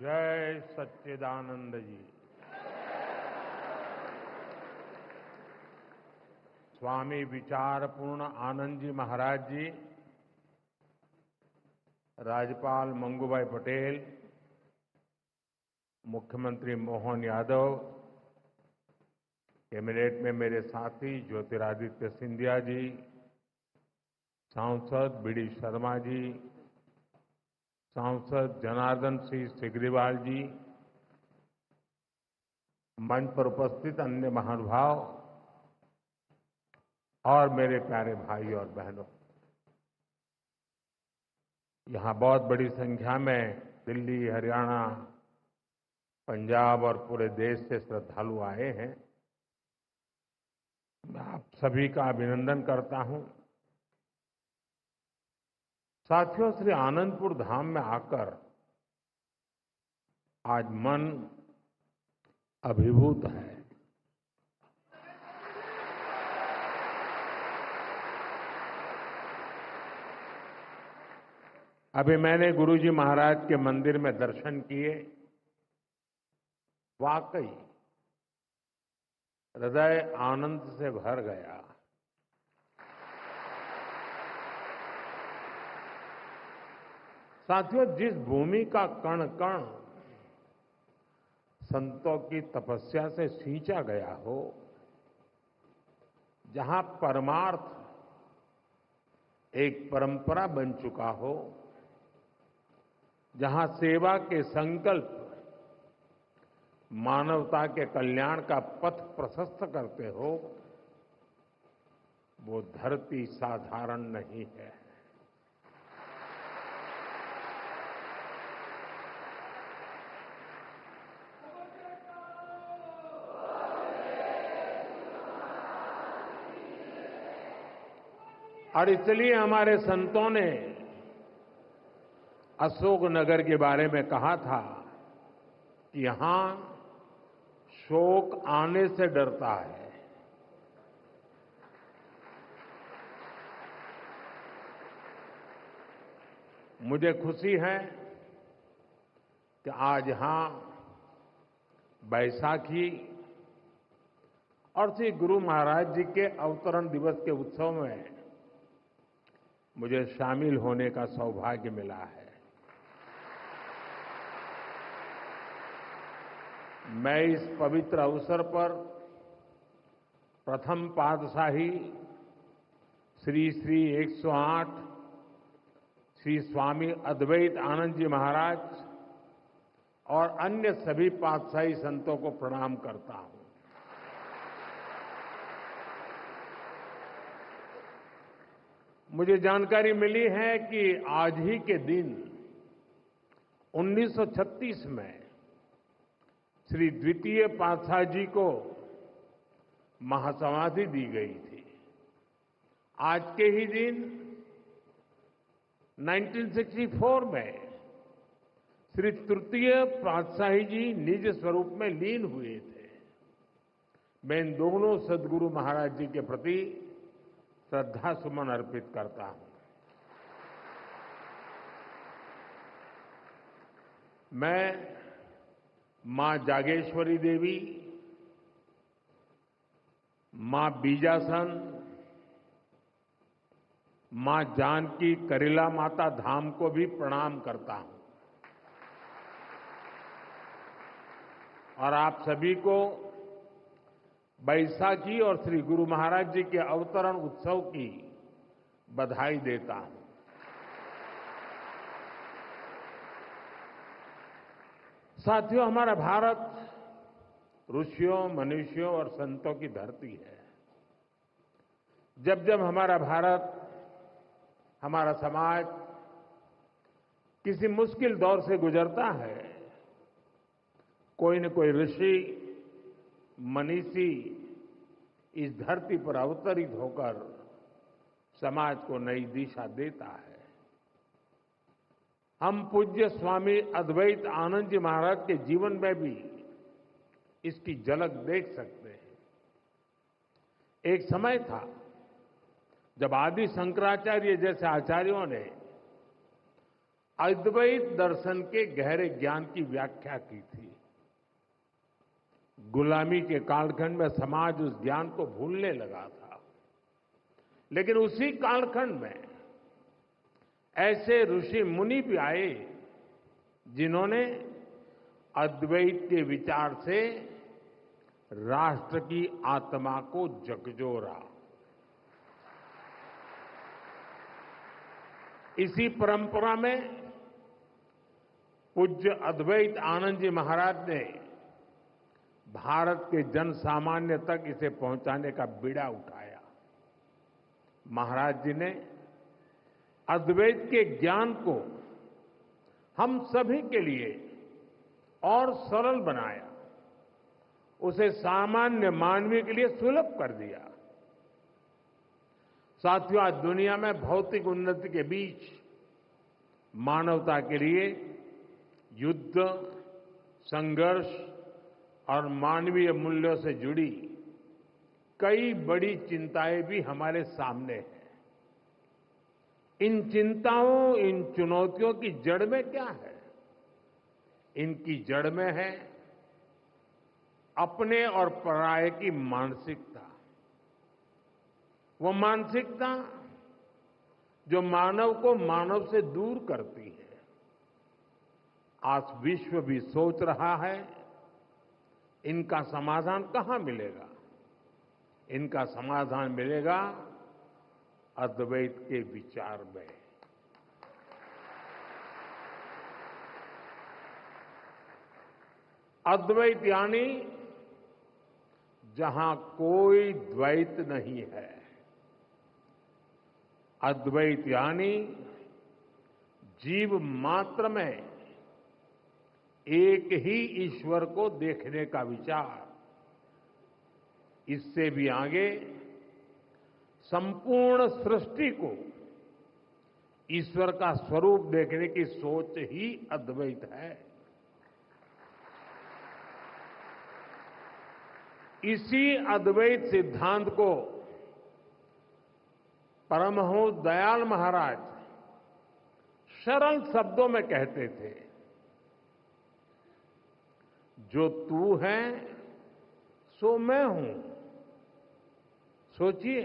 जय सच्चिदानंद जी। स्वामी विचारपूर्ण आनंद जी महाराज जी, राज्यपाल मंगूभाई पटेल, मुख्यमंत्री मोहन यादव, कैबिनेट में मेरे साथी ज्योतिरादित्य सिंधिया जी, सांसद बीडी शर्मा जी, सांसद जनार्दन सिंह सिग्रीवाल जी, मंच पर उपस्थित अन्य महानुभाव और मेरे प्यारे भाई और बहनों, यहां बहुत बड़ी संख्या में दिल्ली, हरियाणा, पंजाब और पूरे देश से श्रद्धालु आए हैं। मैं आप सभी का अभिनंदन करता हूं। साथियों, श्री आनंदपुर धाम में आकर आज मन अभिभूत है। अभी मैंने गुरुजी महाराज के मंदिर में दर्शन किए। वाकई हृदय आनंद से भर गया। साथियों, जिस भूमि का कण कण संतों की तपस्या से सींचा गया हो, जहां परमार्थ एक परंपरा बन चुका हो, जहां सेवा के संकल्प मानवता के कल्याण का पथ प्रशस्त करते हो, वो धरती साधारण नहीं है। और इसलिए हमारे संतों ने अशोकनगर के बारे में कहा था कि यहां शोक आने से डरता है। मुझे खुशी है कि आज यहां बैसाखी और श्री गुरु महाराज जी के अवतरण दिवस के उत्सव में मुझे शामिल होने का सौभाग्य मिला है। मैं इस पवित्र अवसर पर प्रथम पातशाही श्री श्री 108 श्री स्वामी अद्वैत आनंद जी महाराज और अन्य सभी पातशाही संतों को प्रणाम करता हूं। मुझे जानकारी मिली है कि आज ही के दिन 1936 में श्री द्वितीय पातशाही जी को महासमाधि दी गई थी। आज के ही दिन 1964 में श्री तृतीय पातशाही जी निज स्वरूप में लीन हुए थे। मैं इन दोनों सद्गुरु महाराज जी के प्रति श्रद्धा सुमन अर्पित करता हूं। मैं मां जागेश्वरी देवी, मां बीजासन, मां जानकी करेला माता धाम को भी प्रणाम करता हूं और आप सभी को बैसाखी और श्री गुरु महाराज जी के अवतरण उत्सव की बधाई देता हूं। साथियों, हमारा भारत ऋषियों, मनुष्यों और संतों की धरती है। जब जब हमारा भारत, हमारा समाज किसी मुश्किल दौर से गुजरता है, कोई न कोई ऋषि, मनीषी इस धरती पर अवतरित होकर समाज को नई दिशा देता है। हम पूज्य स्वामी अद्वैत आनंद जी महाराज के जीवन में भी इसकी झलक देख सकते हैं। एक समय था जब आदि शंकराचार्य जैसे आचार्यों ने अद्वैत दर्शन के गहरे ज्ञान की व्याख्या की थी। गुलामी के कालखंड में समाज उस ज्ञान को भूलने लगा था, लेकिन उसी कालखंड में ऐसे ऋषि मुनि भी आए जिन्होंने अद्वैत के विचार से राष्ट्र की आत्मा को झकझोरा। इसी परंपरा में पूज्य अद्वैत आनंद जी महाराज ने भारत के जन सामान्य तक इसे पहुंचाने का बीड़ा उठाया। महाराज जी ने अद्वैत के ज्ञान को हम सभी के लिए और सरल बनाया, उसे सामान्य मानवीय के लिए सुलभ कर दिया। साथियों, आज दुनिया में भौतिक उन्नति के बीच मानवता के लिए युद्ध, संघर्ष और मानवीय मूल्यों से जुड़ी कई बड़ी चिंताएं भी हमारे सामने हैं। इन चिंताओं, इन चुनौतियों की जड़ में क्या है? इनकी जड़ में है अपने और पराये की मानसिकता। वो मानसिकता जो मानव को मानव से दूर करती है। आज विश्व भी सोच रहा है इनका समाधान कहां मिलेगा? इनका समाधान मिलेगा अद्वैत के विचार में। अद्वैत यानी जहां कोई द्वैत नहीं है। अद्वैत यानी जीव मात्र में एक ही ईश्वर को देखने का विचार। इससे भी आगे संपूर्ण सृष्टि को ईश्वर का स्वरूप देखने की सोच ही अद्वैत है। इसी अद्वैत सिद्धांत को परमहंस दयाल महाराज सरल शब्दों में कहते थे, जो तू है सो मैं हूं। सोचिए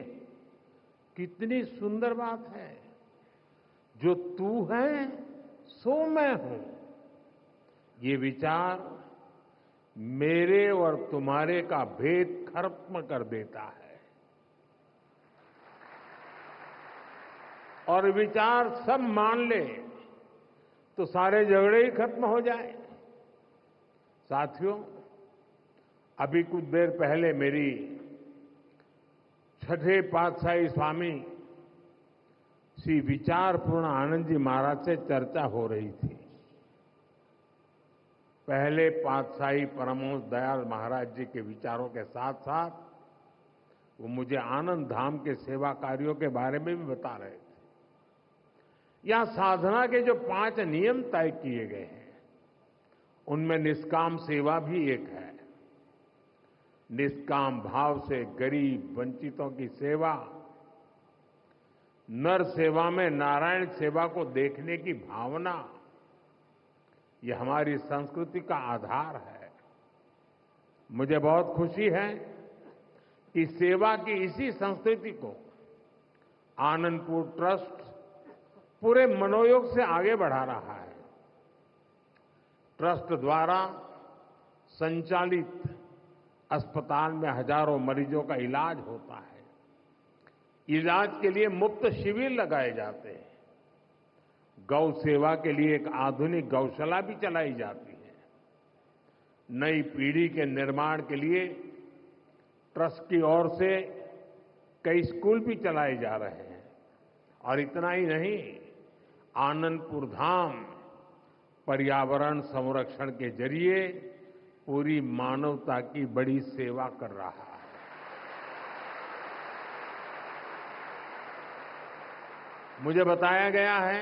कितनी सुंदर बात है। जो तू है सो मैं हूं। ये विचार मेरे और तुम्हारे का भेद खत्म कर देता है और विचार सब मान ले तो सारे झगड़े ही खत्म हो जाए। साथियों, अभी कुछ देर पहले मेरी छठे पातशाही स्वामी श्री विचारपूर्ण आनंद जी महाराज से चर्चा हो रही थी। पहले पातशाही परमहंस दयाल महाराज जी के विचारों के साथ साथ वो मुझे आनंद धाम के सेवा कार्यों के बारे में भी बता रहे थे। यहां साधना के जो 5 नियम तय किए गए हैं उनमें निष्काम सेवा भी एक है। निष्काम भाव से गरीब वंचितों की सेवा, नर सेवा में नारायण सेवा को देखने की भावना, ये हमारी संस्कृति का आधार है। मुझे बहुत खुशी है कि सेवा की इसी संस्कृति को आनंदपुर ट्रस्ट पूरे मनोयोग से आगे बढ़ा रहा है। ट्रस्ट द्वारा संचालित अस्पताल में हजारों मरीजों का इलाज होता है। इलाज के लिए मुफ्त शिविर लगाए जाते हैं। गौ सेवा के लिए एक आधुनिक गौशाला भी चलाई जाती है। नई पीढ़ी के निर्माण के लिए ट्रस्ट की ओर से कई स्कूल भी चलाए जा रहे हैं। और इतना ही नहीं, आनंदपुर धाम पर्यावरण संरक्षण के जरिए पूरी मानवता की बड़ी सेवा कर रहा है। मुझे बताया गया है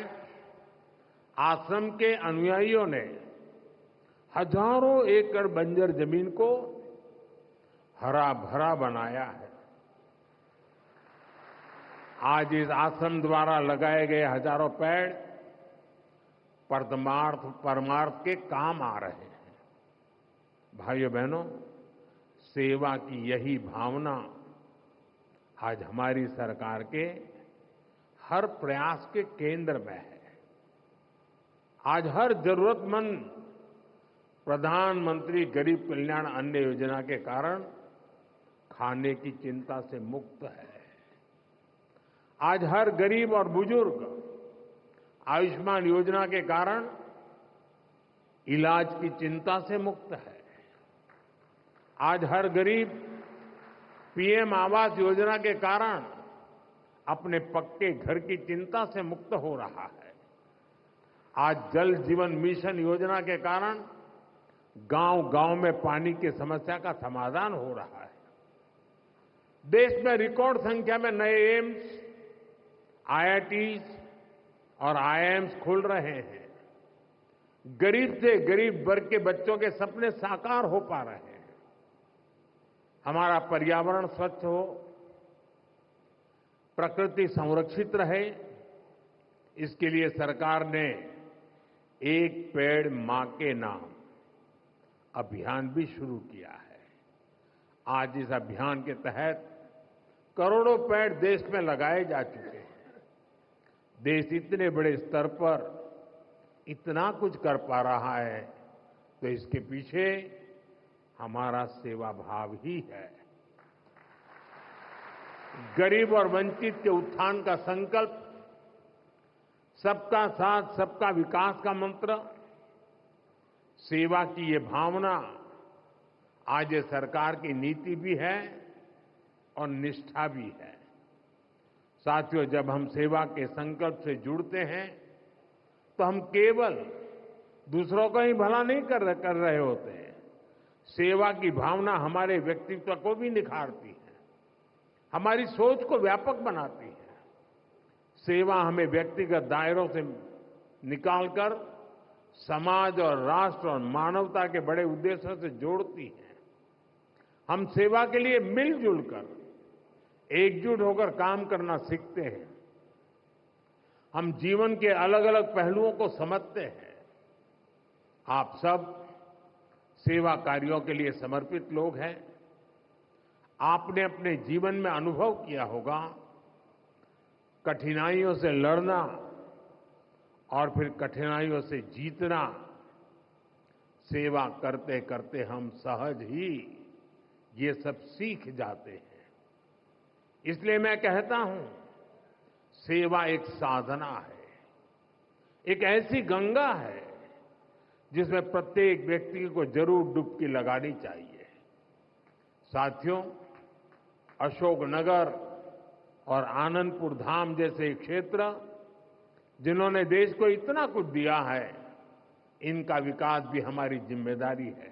आश्रम के अनुयायियों ने हजारों एकड़ बंजर जमीन को हरा भरा बनाया है। आज इस आश्रम द्वारा लगाए गए हजारों पेड़ परमार्थ के काम आ रहे हैं। भाइयों बहनों, सेवा की यही भावना आज हमारी सरकार के हर प्रयास के केंद्र में है। आज हर जरूरतमंद प्रधानमंत्री गरीब कल्याण अन्न योजना के कारण खाने की चिंता से मुक्त है। आज हर गरीब और बुजुर्ग आयुष्मान योजना के कारण इलाज की चिंता से मुक्त है। आज हर गरीब पीएम आवास योजना के कारण अपने पक्के घर की चिंता से मुक्त हो रहा है। आज जल जीवन मिशन योजना के कारण गांव-गांव में पानी की समस्या का समाधान हो रहा है। देश में रिकॉर्ड संख्या में नए एम्स, आईआईटीज और आईआईएम्स खुल रहे हैं। गरीब से गरीब वर्ग के बच्चों के सपने साकार हो पा रहे हैं। हमारा पर्यावरण स्वच्छ हो, प्रकृति संरक्षित रहे, इसके लिए सरकार ने एक पेड़ मां के नाम अभियान भी शुरू किया है। आज इस अभियान के तहत करोड़ों पेड़ देश में लगाए जा चुके हैं। देश इतने बड़े स्तर पर इतना कुछ कर पा रहा है तो इसके पीछे हमारा सेवा भाव ही है। गरीब और वंचित के उत्थान का संकल्प, सबका साथ सबका विकास का मंत्र, सेवा की ये भावना आज ये सरकार की नीति भी है और निष्ठा भी है। साथियों, जब हम सेवा के संकल्प से जुड़ते हैं तो हम केवल दूसरों का ही भला नहीं कर रहे होते हैं। सेवा की भावना हमारे व्यक्तित्व को भी निखारती है, हमारी सोच को व्यापक बनाती है। सेवा हमें व्यक्तिगत दायरों से निकालकर समाज और राष्ट्र और मानवता के बड़े उद्देश्यों से जोड़ती है। हम सेवा के लिए मिलजुल कर, एकजुट होकर काम करना सीखते हैं। हम जीवन के अलग अलग पहलुओं को समझते हैं। आप सब सेवा कार्यों के लिए समर्पित लोग हैं। आपने अपने जीवन में अनुभव किया होगा, कठिनाइयों से लड़ना और फिर कठिनाइयों से जीतना। सेवा करते करते हम सहज ही ये सब सीख जाते हैं। इसलिए मैं कहता हूं, सेवा एक साधना है, एक ऐसी गंगा है जिसमें प्रत्येक व्यक्ति को जरूर डुबकी लगानी चाहिए। साथियों, अशोकनगर और आनंदपुर धाम जैसे क्षेत्र जिन्होंने देश को इतना कुछ दिया है, इनका विकास भी हमारी जिम्मेदारी है।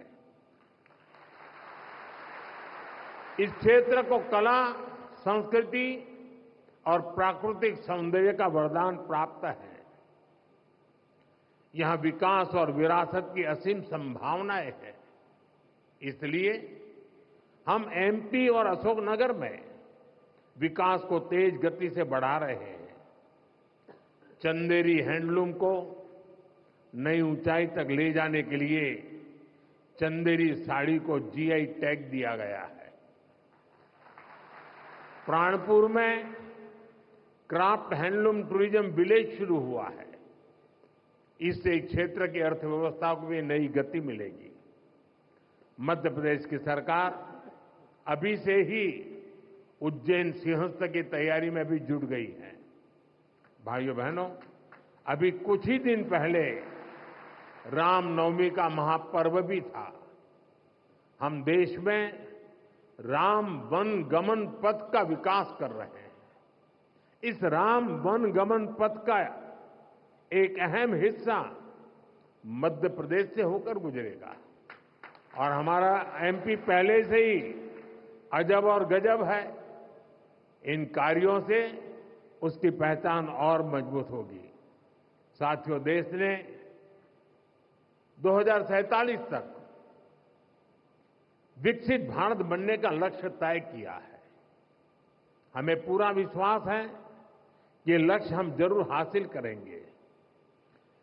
इस क्षेत्र को कला, संस्कृति और प्राकृतिक सौंदर्य का वरदान प्राप्त है। यहां विकास और विरासत की असीम संभावनाएं हैं। इसलिए हम एमपी और अशोकनगर में विकास को तेज गति से बढ़ा रहे हैं। चंदेरी हैंडलूम को नई ऊंचाई तक ले जाने के लिए चंदेरी साड़ी को जीआई टैग दिया गया है। प्राणपुर में क्राफ्ट हैंडलूम टूरिज्म विलेज शुरू हुआ है। इससे क्षेत्र की अर्थव्यवस्था को भी नई गति मिलेगी। मध्य प्रदेश की सरकार अभी से ही उज्जैन सिंहस्थ की तैयारी में भी जुट गई है। भाइयों बहनों, अभी कुछ ही दिन पहले रामनवमी का महापर्व भी था। हम देश में राम वन गमन पथ का विकास कर रहे हैं। इस राम वन गमन पथ का एक अहम हिस्सा मध्य प्रदेश से होकर गुजरेगा और हमारा एमपी पहले से ही अजब और गजब है। इन कार्यों से उसकी पहचान और मजबूत होगी। साथियों, देश ने 2047 तक विकसित भारत बनने का लक्ष्य तय किया है। हमें पूरा विश्वास है कि ये लक्ष्य हम जरूर हासिल करेंगे।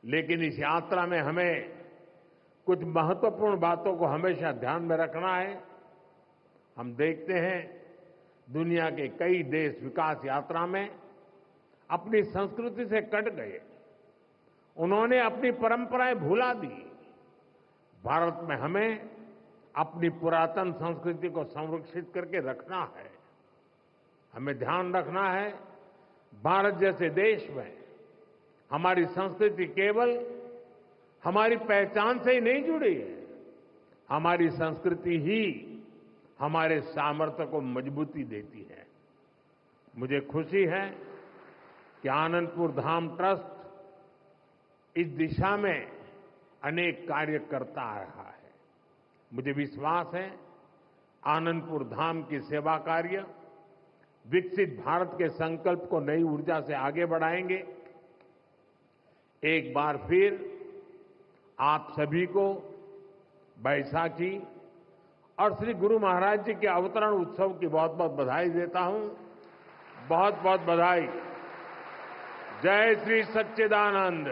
लेकिन इस यात्रा में हमें कुछ महत्वपूर्ण बातों को हमेशा ध्यान में रखना है। हम देखते हैं दुनिया के कई देश विकास यात्रा में अपनी संस्कृति से कट गए, उन्होंने अपनी परंपराएं भुला दी। भारत में हमें अपनी पुरातन संस्कृति को संरक्षित करके रखना है। हमें ध्यान रखना है, भारत जैसे देश में हमारी संस्कृति केवल हमारी पहचान से ही नहीं जुड़ी है, हमारी संस्कृति ही हमारे सामर्थ्य को मजबूती देती है। मुझे खुशी है कि आनंदपुर धाम ट्रस्ट इस दिशा में अनेक कार्य करता आ रहा है। मुझे विश्वास है आनंदपुर धाम की सेवा कार्य विकसित भारत के संकल्प को नई ऊर्जा से आगे बढ़ाएंगे। एक बार फिर आप सभी को बैसाखी और श्री गुरु महाराज जी के अवतरण उत्सव की बहुत बहुत बधाई देता हूं। बहुत बहुत बधाई। जय श्री सच्चिदानंद।